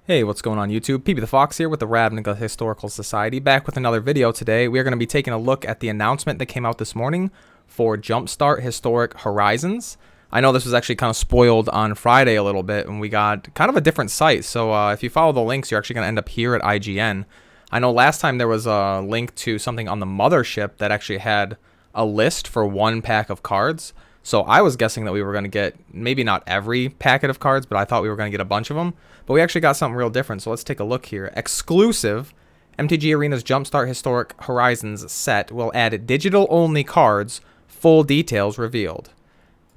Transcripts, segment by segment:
Hey, what's going on YouTube? PB the Fox here with the Ravnica Historical Society, back with another video today. We are going to be taking a look at the announcement that came out this morning for Jumpstart Historic Horizons. I know this was actually kind of spoiled on Friday a little bit, and we got kind of a different site. So if you follow the links, you're actually going to end up here at IGN. I know last time there was a link to something on the mothership that actually had a list for one pack of cards. So I was guessing that we were going to get maybe not every packet of cards, but I thought we were going to get a bunch of them. But we actually got something real different, so let's take a look here. Exclusive, MTG Arena's Jumpstart Historic Horizons set will add digital-only cards, full details revealed.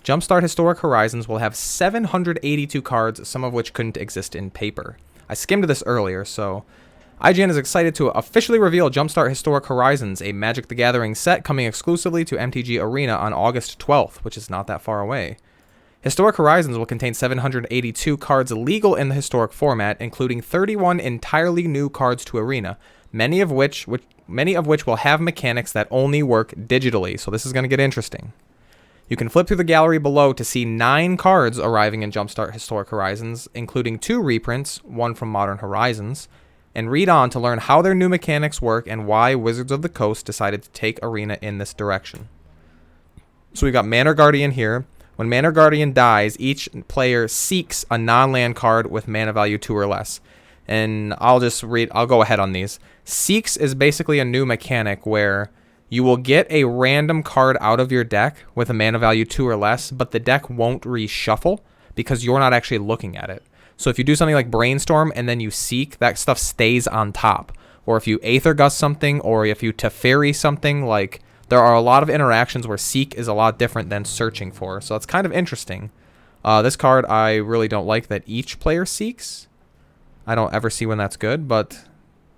Jumpstart Historic Horizons will have 782 cards, some of which couldn't exist in paper. I skimmed this earlier, so IGN is excited to officially reveal Jumpstart Historic Horizons, a Magic the Gathering set coming exclusively to MTG Arena on August 12th, which is not that far away. Historic Horizons will contain 782 cards legal in the historic format, including 31 entirely new cards to Arena, many of which will have mechanics that only work digitally, so this is going to get interesting. You can flip through the gallery below to see 9 cards arriving in Jumpstart Historic Horizons, including 2 reprints, one from Modern Horizons, and read on to learn how their new mechanics work and why Wizards of the Coast decided to take Arena in this direction. So we've got Manor Guardian here. When Manor Guardian dies, each player seeks a non-land card with mana value 2 or less. And I'll go ahead on these. Seeks is basically a new mechanic where you will get a random card out of your deck with a mana value 2 or less, but the deck won't reshuffle because you're not actually looking at it. So if you do something like Brainstorm and then you Seek, that stuff stays on top. Or if you Aether Gust something, or if you Teferi something, like there are a lot of interactions where Seek is a lot different than searching for. So that's kind of interesting. This card I really don't like that each player seeks. I don't ever see when that's good, but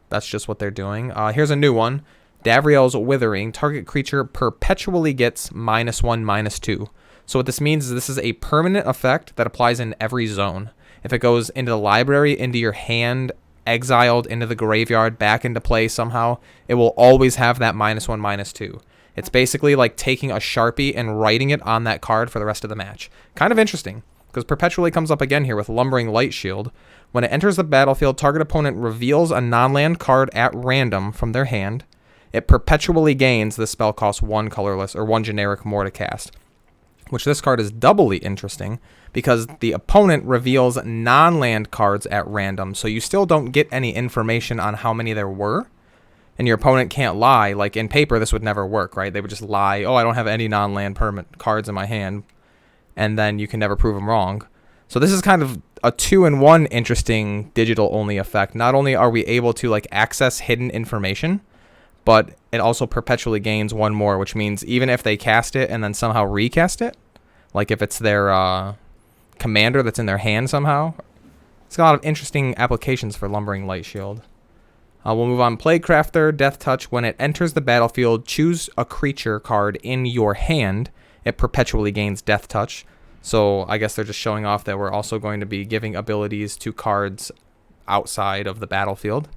that's just what they're doing. Here's a new one. Davriel's Withering. Target creature perpetually gets -1/-2. So what this means is this is a permanent effect that applies in every zone. If it goes into the library, into your hand, exiled, into the graveyard, back into play somehow, it will always have that -1/-2. It's basically like taking a Sharpie and writing it on that card for the rest of the match. Kind of interesting, because Perpetually comes up again here with Lumbering Light Shield. When it enters the battlefield, target opponent reveals a non-land card at random from their hand. It perpetually gains. This spell costs 1 colorless, or 1 generic more to cast. Which this card is doubly interesting, because the opponent reveals non-land cards at random, so you still don't get any information on how many there were. And your opponent can't lie. Like in paper, this would never work, right? They would just lie, oh, I don't have any non-land permanent cards in my hand. And then you can never prove them wrong. So this is kind of a 2-in-1 interesting digital-only effect. Not only are we able to like access hidden information, but it also perpetually gains 1 more, which means even if they cast it and then somehow recast it, like if it's their commander that's in their hand somehow, it's got a lot of interesting applications for Lumbering Light Shield. We'll move on. Plaguecrafter, Death Touch. When it enters the battlefield, choose a creature card in your hand. It perpetually gains Death Touch. So I guess they're just showing off that we're also going to be giving abilities to cards outside of the battlefield.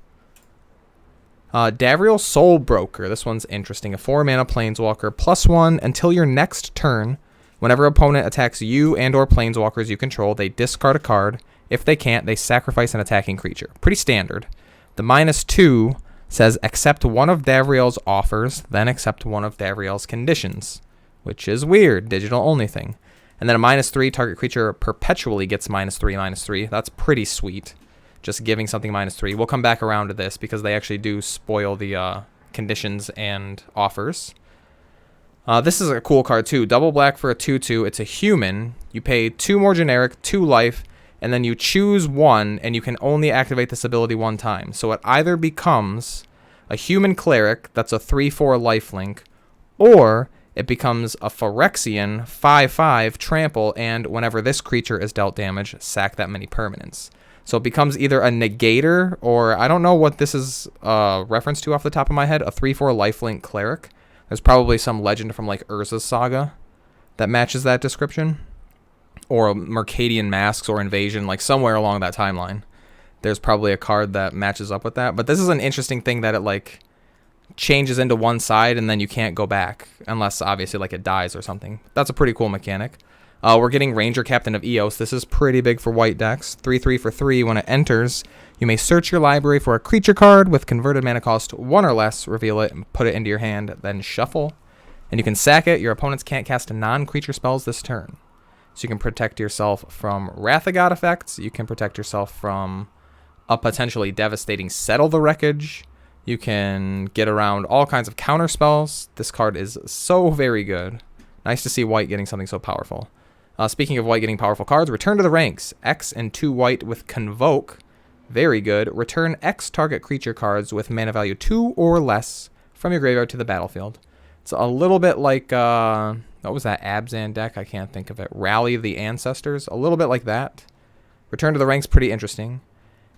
Davriel Soul Broker. This one's interesting. A 4-mana Planeswalker, +1 until your next turn. Whenever opponent attacks you and or Planeswalkers you control, they discard a card. If they can't, they sacrifice an attacking creature. Pretty standard. The -2 says accept one of Davriel's offers, then accept one of Davriel's conditions, which is weird, digital only thing. And then a -3, target creature perpetually gets -3/-3. That's pretty sweet. Just giving something -3. We'll come back around to this because they actually do spoil the conditions and offers. This is a cool card too. Double black for a 2/2. It's a human. You pay 2 more generic, 2 life, and then you choose 1, and you can only activate this ability 1 time. So it either becomes a human cleric, that's a 3/4 lifelink, or it becomes a Phyrexian 5/5 trample, and whenever this creature is dealt damage, sack that many permanents. So it becomes either a negator, or I don't know what this is reference to off the top of my head, a 3/4 lifelink cleric. There's probably some legend from like Urza's Saga that matches that description. Or Mercadian Masks or Invasion, like somewhere along that timeline. There's probably a card that matches up with that. But this is an interesting thing that it like changes into one side and then you can't go back. Unless obviously like it dies or something. That's a pretty cool mechanic. We're getting Ranger Captain of Eos. This is pretty big for white decks. 3/3 for 3. When it enters, you may search your library for a creature card with converted mana cost 1 or less, reveal it, and put it into your hand, then shuffle. And you can sack it. Your opponents can't cast non-creature spells this turn. So you can protect yourself from Wrath of God effects. You can protect yourself from a potentially devastating Settle the Wreckage. You can get around all kinds of counter spells. This card is so very good. Nice to see white getting something so powerful. Speaking of white getting powerful cards, Return to the Ranks. X and 2 white with Convoke. Very good. Return X target creature cards with mana value 2 or less from your graveyard to the battlefield. It's a little bit like, what was that Abzan deck? I can't think of it. Rally the Ancestors. A little bit like that. Return to the Ranks, pretty interesting.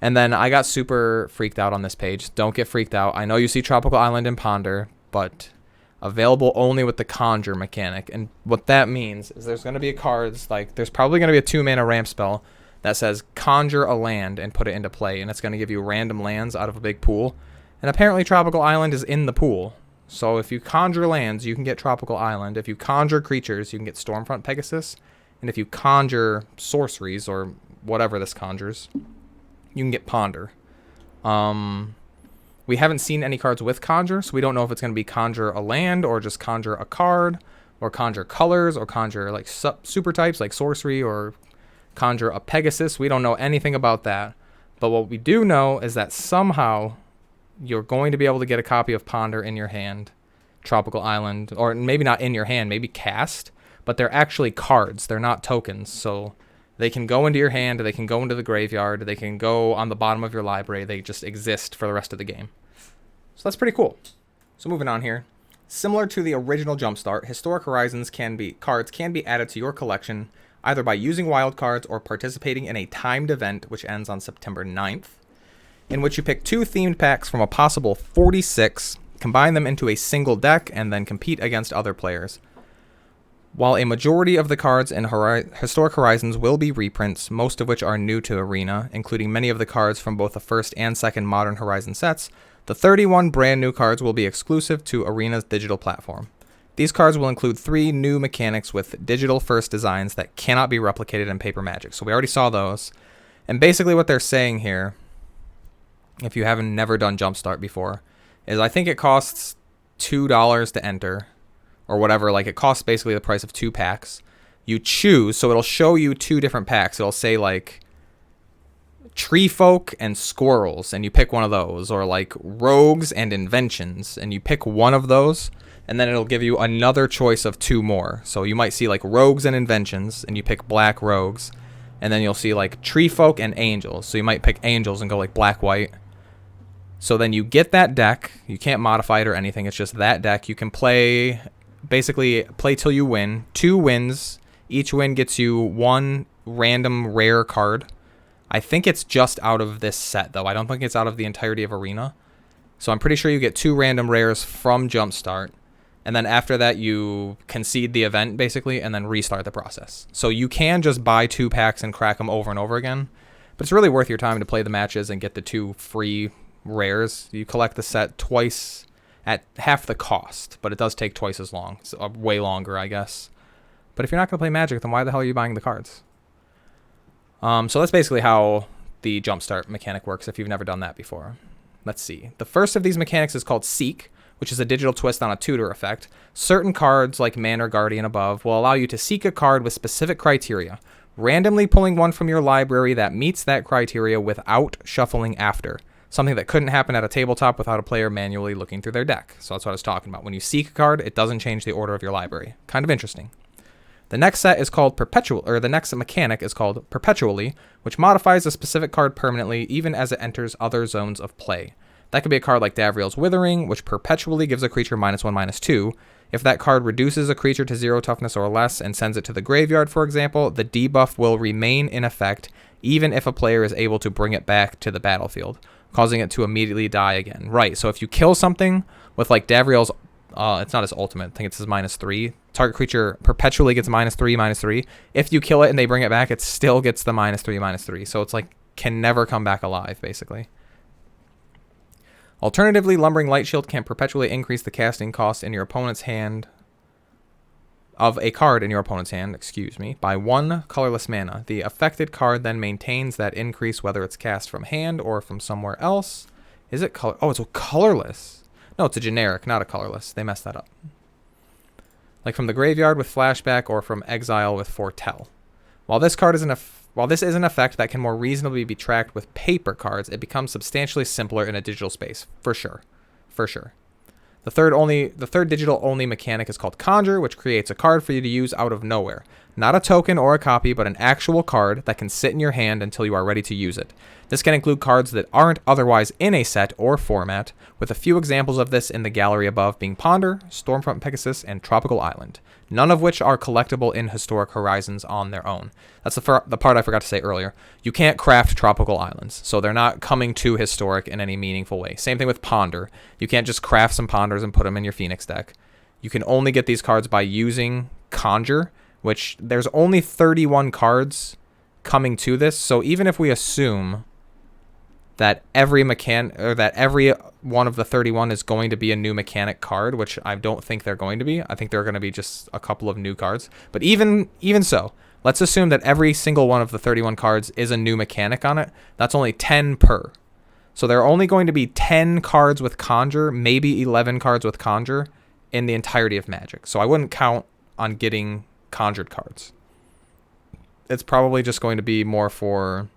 And then I got super freaked out on this page. Don't get freaked out. I know you see Tropical Island and Ponder, but available only with the Conjure mechanic. And what that means is there's going to be cards, like there's probably going to be a 2-mana ramp spell that says Conjure a land and put it into play. And it's going to give you random lands out of a big pool. And apparently Tropical Island is in the pool. So if you conjure lands, you can get Tropical Island. If you conjure creatures, you can get Stormfront Pegasus. And if you conjure sorceries or whatever this conjures, you can get Ponder. We haven't seen any cards with Conjure, so we don't know if it's going to be Conjure a land or just Conjure a card or Conjure colors or Conjure like super types like sorcery or Conjure a Pegasus. We don't know anything about that. But what we do know is that somehow you're going to be able to get a copy of Ponder in your hand, Tropical Island, or maybe not in your hand, maybe cast, but they're actually cards. They're not tokens, so they can go into your hand, they can go into the graveyard, they can go on the bottom of your library. They just exist for the rest of the game. So that's pretty cool. So moving on here. Similar to the original Jumpstart, Historic Horizons cards can be added to your collection either by using wild cards or participating in a timed event which ends on September 9th, in which you pick 2 themed packs from a possible 46, combine them into a single deck, and then compete against other players. While a majority of the cards in Historic Horizons will be reprints, most of which are new to Arena, including many of the cards from both the first and second Modern Horizon sets, the 31 brand new cards will be exclusive to Arena's digital platform. These cards will include 3 new mechanics with digital-first designs that cannot be replicated in Paper Magic. So we already saw those. And basically what they're saying here, if you haven't never done Jumpstart before, is I think it costs $2 to enter, or whatever. Like, it costs basically the price of 2 packs. You choose, so it'll show you 2 different packs. It'll say, like, Tree Folk and Squirrels, and you pick one of those. Or, like, Rogues and Inventions, and you pick one of those. And then it'll give you another choice of 2 more. So you might see, like, Rogues and Inventions, and you pick Black Rogues. And then you'll see, like, Tree Folk and Angels. So you might pick Angels and go, like, Black-White. So then you get that deck. You can't modify it or anything. It's just that deck. You can play, basically, play till you win. 2 wins. Each win gets you 1 random rare card. I think it's just out of this set, though. I don't think it's out of the entirety of Arena. So I'm pretty sure you get 2 random rares from Jumpstart. And then after that, you concede the event, basically, and then restart the process. So you can just buy 2 packs and crack them over and over again. But it's really worth your time to play the matches and get the 2 free rares. You collect the set twice at half the cost, but it does take twice as long. It's way longer, I guess. But if you're not going to play Magic, then why the hell are you buying the cards? So that's basically how the Jumpstart mechanic works if you've never done that before. Let's see. The first of these mechanics is called Seek, which is a digital twist on a tutor effect. Certain cards, like Manor Guardian above, will allow you to seek a card with specific criteria, randomly pulling one from your library that meets that criteria without shuffling after. Something that couldn't happen at a tabletop without a player manually looking through their deck. So that's what I was talking about. When you seek a card, it doesn't change the order of your library. Kind of interesting. The next set is called the next mechanic is called Perpetually, which modifies a specific card permanently even as it enters other zones of play. That could be a card like Davriel's Withering, which perpetually gives a creature -1/-2. If that card reduces a creature to 0 toughness or less and sends it to the graveyard, for example, the debuff will remain in effect even if a player is able to bring it back to the battlefield, causing it to immediately die again. Right, so if you kill something with like Davriel's, it's not his ultimate, I think it's his -3. Target creature perpetually gets -3/-3. If you kill it and they bring it back, it still gets the -3/-3. So it's like, can never come back alive, basically. Alternatively, Lumbering Light Shield can perpetually increase the casting cost in your opponent's hand of a card in your opponent's hand, by 1 colorless mana. The affected card then maintains that increase whether it's cast from hand or from somewhere else. Is it color? Oh, it's a colorless. No, it's a generic, not a colorless. They messed that up. Like from the graveyard with flashback or from exile with foretell. While this is an effect that can more reasonably be tracked with paper cards, it becomes substantially simpler in a digital space, for sure. For sure. The third digital only mechanic is called Conjure, which creates a card for you to use out of nowhere. Not a token or a copy, but an actual card that can sit in your hand until you are ready to use it. This can include cards that aren't otherwise in a set or format, with a few examples of this in the gallery above being Ponder, Stormfront Pegasus, and Tropical Island, none of which are collectible in Historic Horizons on their own. That's the part I forgot to say earlier. You can't craft Tropical Islands, so they're not coming to Historic in any meaningful way. Same thing with Ponder. You can't just craft some Ponders and put them in your Phoenix deck. You can only get these cards by using Conjure, which there's only 31 cards coming to this, so even if we assume that every one of the 31 is going to be a new mechanic card, which I don't think they're going to be. I think they're going to be just a couple of new cards. But even so, let's assume that every single one of the 31 cards is a new mechanic on it. That's only 10 per. So there are only going to be 10 cards with Conjure, maybe 11 cards with Conjure in the entirety of Magic. So I wouldn't count on getting conjured cards. It's probably just going to be more for,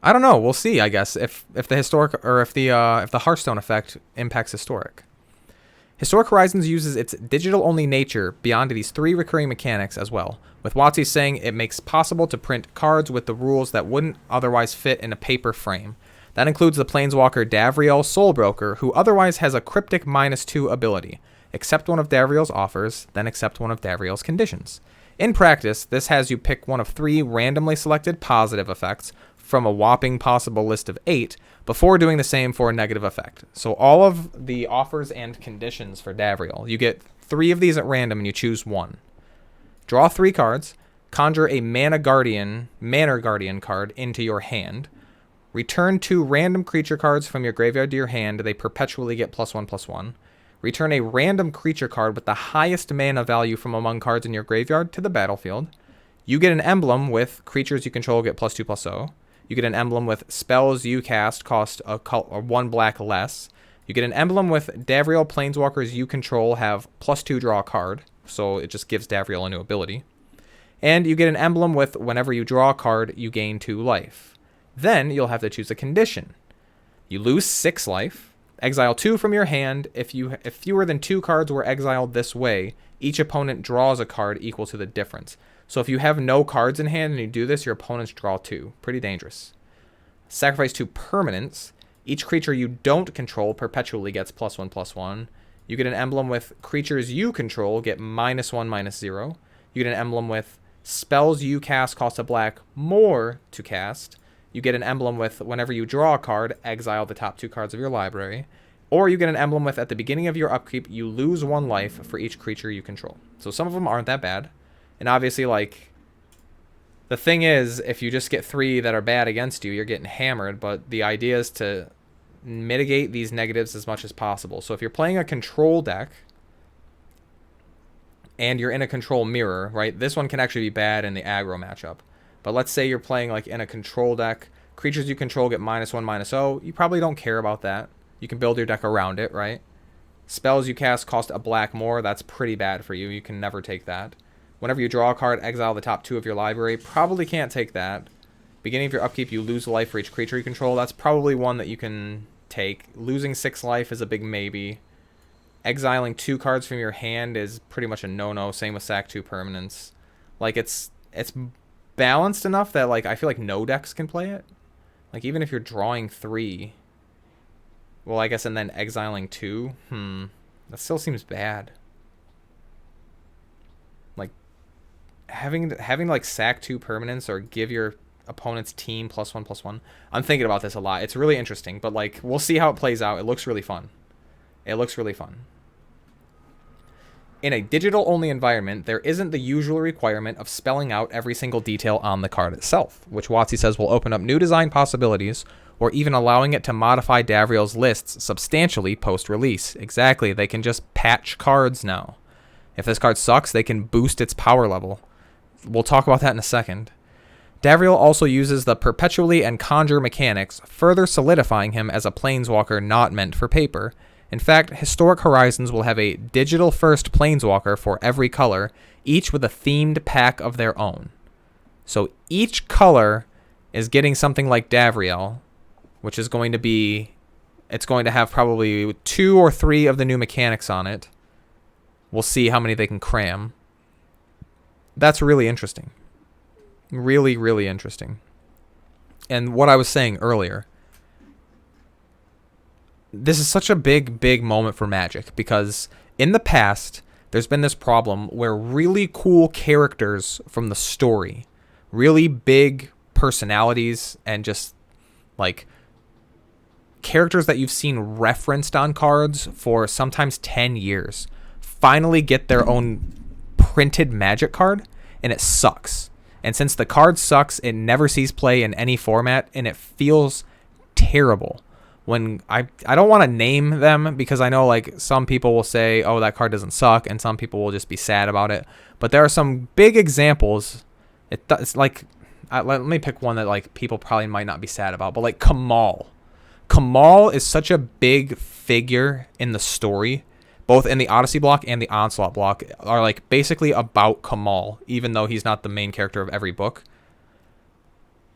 I don't know. We'll see, I guess, if the historic or if the Hearthstone effect impacts Historic. Historic Horizons uses its digital-only nature beyond these 3 recurring mechanics as well, with WotC saying it makes possible to print cards with the rules that wouldn't otherwise fit in a paper frame. That includes the Planeswalker Davriel Soulbroker, who otherwise has a cryptic -2 ability. Accept one of Davriel's offers, then accept one of Davriel's conditions. In practice, this has you pick one of 3 randomly selected positive effects from a whopping possible list of 8 before doing the same for a negative effect. So all of the offers and conditions for Davriel, you get 3 of these at random and you choose 1. Draw 3 cards, conjure a Manor Guardian card into your hand, return 2 random creature cards from your graveyard to your hand. They perpetually get +1/+1. Return a random creature card with the highest mana value from among cards in your graveyard to the battlefield. You get an emblem with creatures you control get +2/+0. You get an emblem with spells you cast cost a 1 black less. You get an emblem with Davriel Planeswalkers you control have +2 draw a card, so it just gives Davriel a new ability. And you get an emblem with whenever you draw a card, you gain 2 life. Then you'll have to choose a condition. You lose 6 life. Exile 2 from your hand. If fewer than 2 cards were exiled this way, each opponent draws a card equal to the difference. So if you have no cards in hand and you do this, your opponents draw 2. Pretty dangerous. Sacrifice 2 permanents. Each creature you don't control perpetually gets +1/+1. You get an emblem with creatures you control get -1/-0. You get an emblem with spells you cast cost a black more to cast. You get an emblem with whenever you draw a card, exile the top 2 cards of your library. Or you get an emblem with at the beginning of your upkeep, you lose 1 life for each creature you control. So some of them aren't that bad. And obviously, like, the thing is, if you just get 3 that are bad against you, you're getting hammered. But the idea is to mitigate these negatives as much as possible. So if you're playing a control deck and you're in a control mirror, right, this one can actually be bad in the aggro matchup. But let's say you're playing like in a control deck, creatures you control get -1/-0. You probably don't care about that. You can build your deck around it, right? Spells you cast cost a black more. That's pretty bad for you. You can never take that. Whenever you draw a card, exile the top 2 of your library. Probably can't take that. Beginning of your upkeep, you lose a life for each creature you control. That's probably one that you can take. Losing 6 life is a big maybe. Exiling 2 cards from your hand is pretty much a no-no. Same with sack 2 permanents. Like, it's balanced enough that, like, I feel like no decks can play it. Like, even if you're drawing 3, well, I guess, and then exiling 2, that still seems bad. Like, having like sack 2 permanents or give your opponent's team +1/+1. I'm thinking about this a lot. It's really interesting, but, like, we'll see how it plays out. It looks really fun. It looks really fun. In a digital-only environment, there isn't the usual requirement of spelling out every single detail on the card itself, which WotC says will open up new design possibilities, or even allowing it to modify Davriel's lists substantially post-release. Exactly, they can just patch cards now. If this card sucks, they can boost its power level. We'll talk about that in a second. Davriel also uses the Perpetually and Conjure mechanics, further solidifying him as a Planeswalker not meant for paper. In fact, Historic Horizons will have a digital-first Planeswalker for every color, each with a themed pack of their own. So each color is getting something like Davriel, which is going to be... It's going to have probably 2 or 3 of the new mechanics on it. We'll see how many they can cram. That's really interesting. Really, really interesting. And what I was saying earlier, this is such a big, big moment for Magic, because in the past, there's been this problem where really cool characters from the story, really big personalities, and just like characters that you've seen referenced on cards for sometimes 10 years, finally get their own printed Magic card, and it sucks. And since the card sucks, it never sees play in any format, and it feels terrible. When I don't want to name them, because I know like some people will say, oh, that card doesn't suck, and some people will just be sad about it. But there are some big examples. It's like, let me pick one that like people probably might not be sad about, but like Kamal. Kamal is such a big figure in the story. Both in the Odyssey block and the Onslaught block are like basically about Kamal, even though he's not the main character of every book.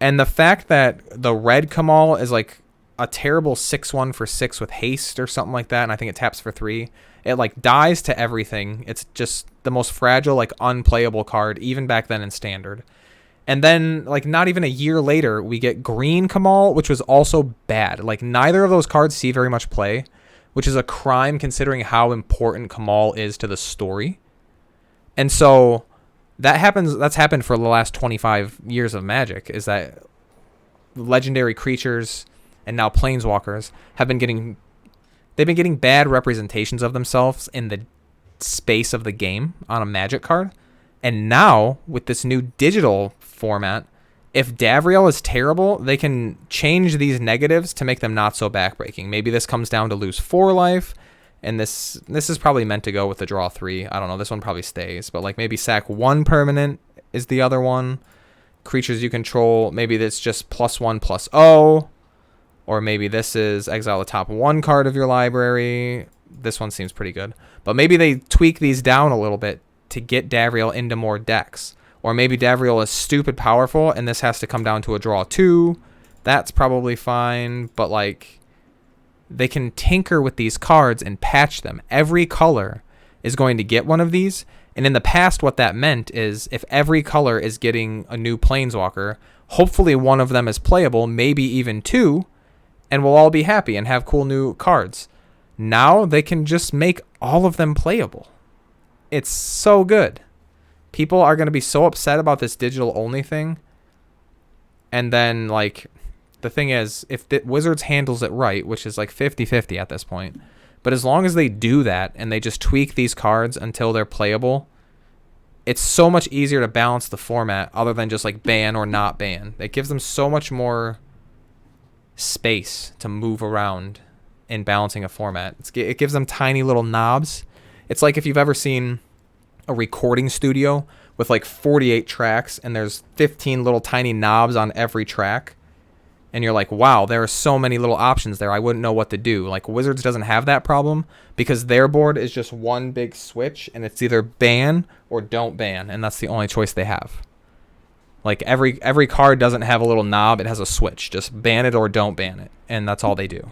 And the fact that the red Kamal is like a terrible 6/1 for 6 with haste or something like that, and I think it taps for 3. It like dies to everything. It's just the most fragile, like unplayable card, even back then in Standard. And then like not even a year later, we get green Kamal, which was also bad. Like neither of those cards see very much play, which is a crime considering how important Kamal is to the story. And so that's happened for the last 25 years of Magic, is that legendary creatures and now Planeswalkers have been getting bad representations of themselves in the space of the game on a Magic card. And now with this new digital format, if Davriel is terrible, they can change these negatives to make them not so backbreaking. Maybe this comes down to lose 4 life, and this is probably meant to go with the draw 3. I don't know, this one probably stays, but like maybe sack 1 permanent is the other one. Creatures you control, maybe that's just +1/+0, or maybe this is exile the top 1 card of your library. This one seems pretty good. But maybe they tweak these down a little bit to get Davriel into more decks. Or maybe Davriel is stupid powerful and this has to come down to a draw 2. That's probably fine. But like, they can tinker with these cards and patch them. Every color is going to get one of these. And in the past, what that meant is if every color is getting a new Planeswalker, hopefully one of them is playable, maybe even 2, and we'll all be happy and have cool new cards. Now they can just make all of them playable. It's so good. People are going to be so upset about this digital only thing. And then, like, the thing is, if the Wizards handles it right, which is like 50-50 at this point, but as long as they do that and they just tweak these cards until they're playable, it's so much easier to balance the format other than just like ban or not ban. It gives them so much more space to move around in balancing a format. It gives them tiny little knobs. It's like if you've ever seen a recording studio with like 48 tracks and there's 15 little tiny knobs on every track, and you're like, wow, there are so many little options there, I wouldn't know what to do. Like Wizards doesn't have that problem because their board is just one big switch and it's either ban or don't ban, and that's the only choice they have. Like every card doesn't have a little knob, it has a switch. Just ban it or don't ban it, and that's all they do.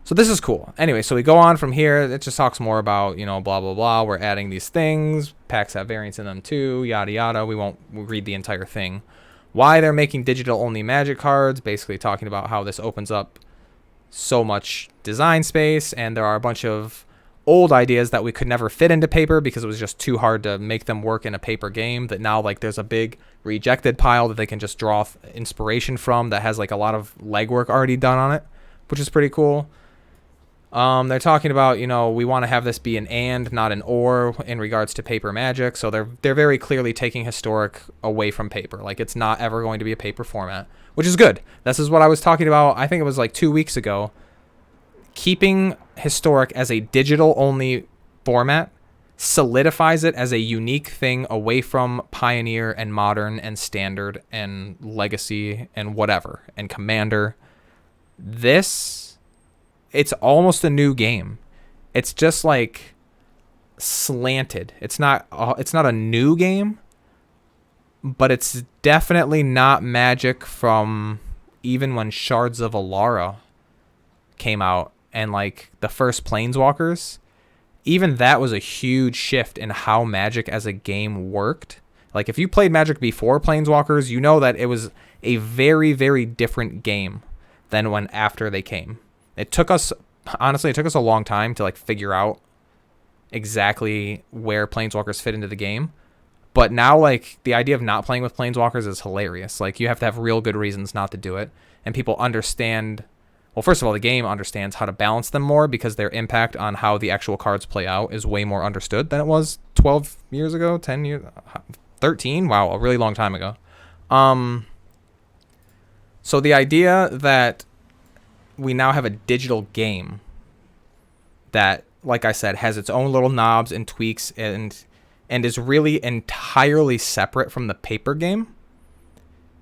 So this is cool. Anyway, so we go on from here. It just talks more about, you know, blah, blah, blah. We're adding these things. Packs have variants in them too, yada, yada. We'll read the entire thing. Why they're making digital-only Magic cards, basically talking about how this opens up so much design space, and there are a bunch of old ideas that we could never fit into paper because it was just too hard to make them work in a paper game, that now like there's a big rejected pile that they can just draw inspiration from that has like a lot of legwork already done on it, which is pretty cool. They're talking about, you know, we want to have this be an and, not an or in regards to paper Magic. So they're very clearly taking Historic away from paper. Like it's not ever going to be a paper format, which is good. This is what I was talking about. I think it was like 2 weeks ago. Keeping Historic as a digital only format solidifies it as a unique thing away from Pioneer and Modern and Standard and Legacy and whatever and Commander. This, it's almost a new game. It's just like slanted. It's not a new game, but it's definitely not Magic from even when Shards of Alara came out and like the first Planeswalkers. Even that was a huge shift in how Magic as a game worked. Like if you played Magic before Planeswalkers, you know that it was a very, very different game than when after they came. It took us a long time to like figure out exactly where Planeswalkers fit into the game. But now like the idea of not playing with Planeswalkers is hilarious. Like you have to have real good reasons not to do it. And people understand. Well, first of all, the game understands how to balance them more because their impact on how the actual cards play out is way more understood than it was 12 years ago, 10 years, 13. Wow, a really long time ago. So the idea that we now have a digital game that, like I said, has its own little knobs and tweaks and is really entirely separate from the paper game,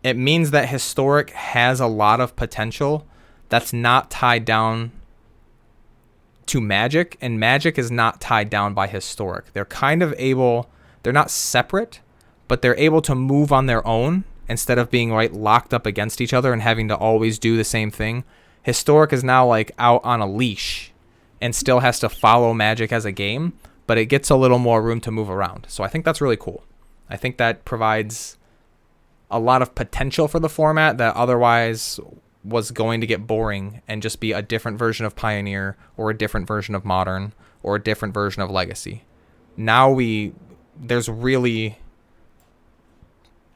it means that Historic has a lot of potential that's not tied down to Magic, and Magic is not tied down by Historic. They're kind of able, they're not separate, but they're able to move on their own instead of being right locked up against each other and having to always do the same thing. Historic is now like out on a leash and still has to follow Magic as a game, but it gets a little more room to move around. So I think that's really cool. I think that provides a lot of potential for the format that otherwise was going to get boring and just be a different version of Pioneer or a different version of Modern or a different version of Legacy. Now there's really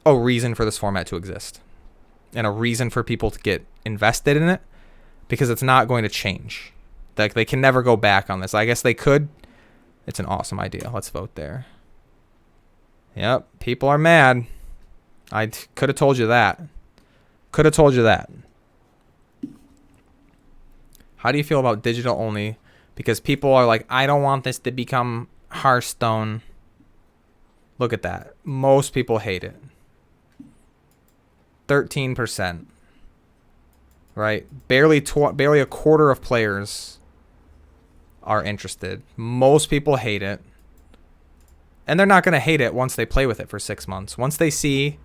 a reason for this format to exist and a reason for people to get invested in it because it's not going to change. Like they can never go back on this. I guess they could. It's an awesome idea. Let's vote there. Yep, people are mad. I could have told you that. Could have told you that. How do you feel about digital only? Because people are like, I don't want this to become Hearthstone. Look at that. Most people hate it. 13%. Right? Barely a quarter of players are interested. Most people hate it. And they're not going to hate it once they play with it for 6 months. Once they see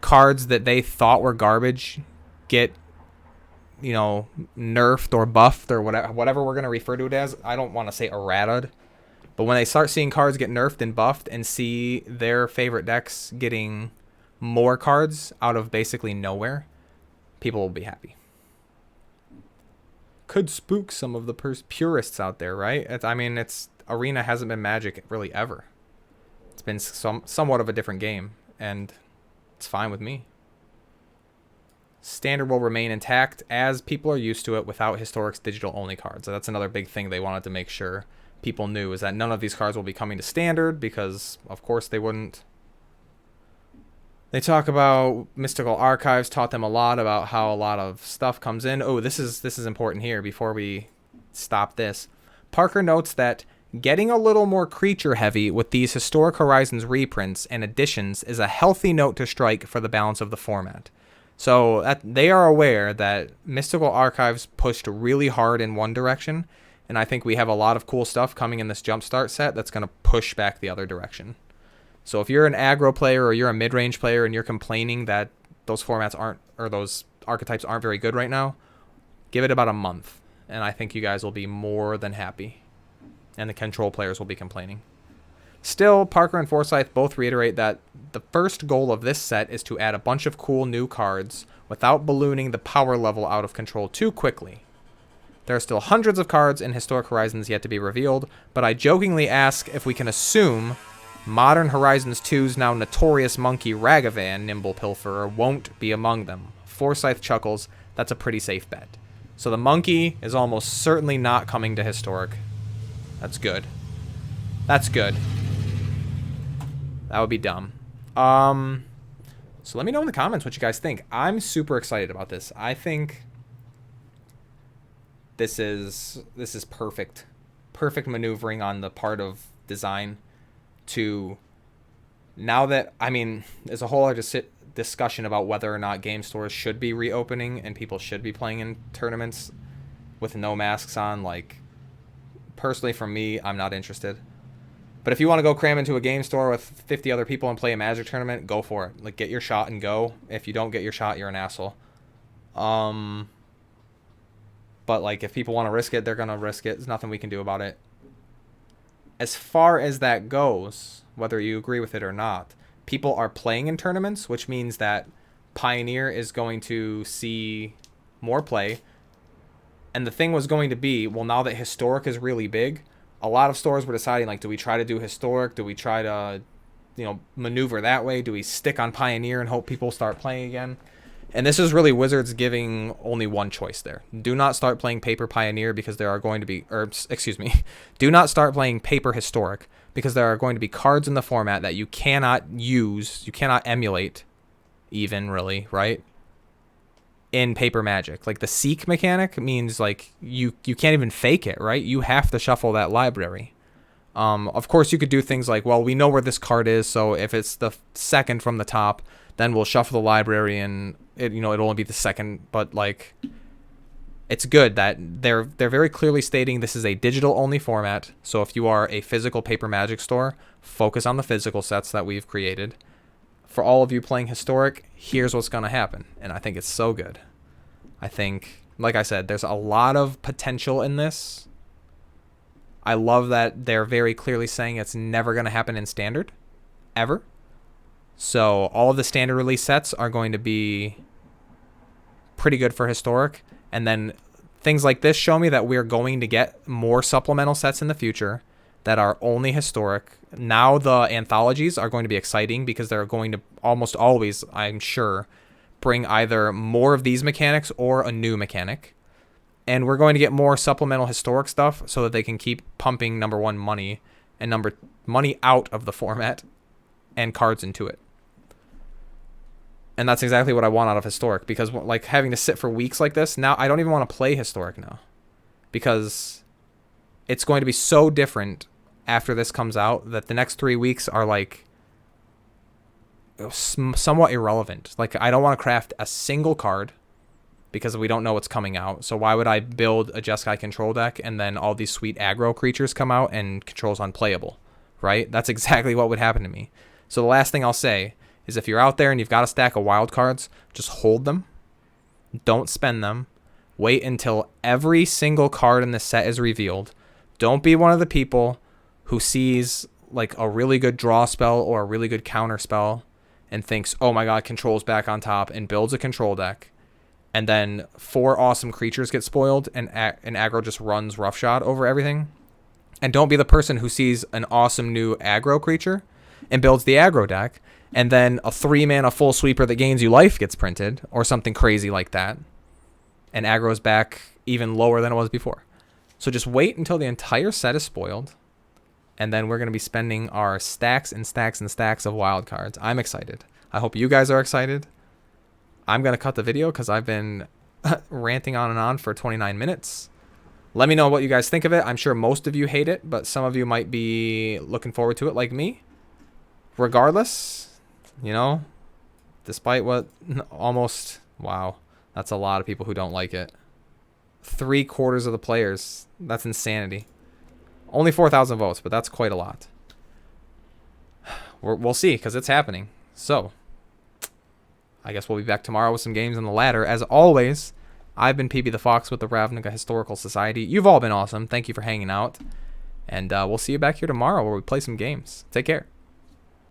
cards that they thought were garbage get, you know, nerfed or buffed or whatever we're going to refer to it as. I don't want to say errataed. But when they start seeing cards get nerfed and buffed and see their favorite decks getting more cards out of basically nowhere, people will be happy. Could spook some of the purists out there, right? It's Arena hasn't been Magic really ever. It's been somewhat of a different game, and it's fine with me. Standard will remain intact as people are used to it without Historic's digital only cards. So that's another big thing they wanted to make sure people knew, is that none of these cards will be coming to Standard because of course they wouldn't. They talk about Mystical Archives taught them a lot about how a lot of stuff comes in. Oh, this is important here before we stop this. Parker notes that getting a little more creature heavy with these Historic Horizons reprints and additions is a healthy note to strike for the balance of the format. So they are aware that Mystical Archives pushed really hard in one direction, and I think we have a lot of cool stuff coming in this Jumpstart set that's going to push back the other direction. So if you're an aggro player or you're a mid-range player and you're complaining that those formats aren't, or those archetypes aren't very good right now, give it about a month, and I think you guys will be more than happy. And the control players will be complaining. Still, Parker and Forsyth both reiterate that the first goal of this set is to add a bunch of cool new cards without ballooning the power level out of control too quickly. There are still hundreds of cards in Historic Horizons yet to be revealed, but I jokingly ask if we can assume Modern Horizons 2's now notorious monkey Ragavan, Nimble Pilferer, won't be among them. Forsyth chuckles, that's a pretty safe bet. So the monkey is almost certainly not coming to Historic. That's good. That's good. That would be dumb. So let me know in the comments what you guys think. I'm super excited about this. I think this is perfect. Perfect maneuvering on the part of design to now that, I mean, there's a whole other discussion about whether or not game stores should be reopening and people should be playing in tournaments with no masks on. Like, personally, for me, I'm not interested. But if you want to go cram into a game store with 50 other people and play a Magic tournament, go for it. Like, get your shot and go. If you don't get your shot, you're an asshole. But, like, if people want to risk it, they're going to risk it. There's nothing we can do about it. As far as that goes, whether you agree with it or not, people are playing in tournaments, which means that Pioneer is going to see more play. And the thing was going to be, well, now that Historic is really big, a lot of stores were deciding, like, do we try to do Historic? Do we try to, maneuver that way? Do we stick on Pioneer and hope people start playing again? And this is really Wizards giving only one choice there. Do not start playing Paper Pioneer because there are going to be, do not start playing Paper Historic because there are going to be cards in the format that you cannot use, you cannot emulate even, really, right? In Paper Magic. Like, the Seek mechanic means, like, you can't even fake it, right? You have to shuffle that library. Of course, you could do things like, well, we know where this card is, so if it's the second from the top, then we'll shuffle the library and it'll only be the second. But, like, it's good that they're very clearly stating this is a digital only format. So if you are a physical Paper Magic store, focus on the physical sets that we've created. For all of you playing Historic, here's what's going to happen. And I think it's so good. I think, like I said, there's a lot of potential in this. I love that they're very clearly saying it's never going to happen in Standard. Ever. So all of the Standard release sets are going to be pretty good for Historic. And then things like this show me that we're going to get more supplemental sets in the future that are only Historic. Now the anthologies are going to be exciting because they're going to almost always, I'm sure, bring either more of these mechanics or a new mechanic. And we're going to get more supplemental Historic stuff so that they can keep pumping, number one, money, and money out of the format and cards into it. And that's exactly what I want out of Historic, because, like, having to sit for weeks like this, now I don't even want to play Historic now, because it's going to be so different after this comes out that the next 3 weeks are, like, somewhat irrelevant. Like, I don't want to craft a single card because we don't know what's coming out. So why would I build a Jeskai control deck and then all these sweet aggro creatures come out and control's unplayable, right? That's exactly what would happen to me. So the last thing I'll say is, if you're out there and you've got a stack of wild cards, just hold them. Don't spend them. Wait until every single card in the set is revealed. Don't be one of the people who sees, like, a really good draw spell or a really good counter spell and thinks, oh my god, control's back on top, and builds a control deck. And then 4 awesome creatures get spoiled and aggro just runs roughshod over everything. And don't be the person who sees an awesome new aggro creature and builds the aggro deck, and then a 3-mana full sweeper that gains you life gets printed, or something crazy like that, and aggro's back even lower than it was before. So just wait until the entire set is spoiled, and then we're going to be spending our stacks and stacks and stacks of wild cards. I'm excited. I hope you guys are excited. I'm going to cut the video because I've been ranting on and on for 29 minutes. Let me know what you guys think of it. I'm sure most of you hate it, but some of you might be looking forward to it like me. Regardless, despite what almost, wow, that's a lot of people who don't like it. 3/4 of the players. That's insanity. Only 4,000 votes, but that's quite a lot. We'll see, because it's happening. So, I guess we'll be back tomorrow with some games on the ladder. As always, I've been PB the Fox with the Ravnica Historical Society. You've all been awesome. Thank you for hanging out. And we'll see you back here tomorrow where we play some games. Take care.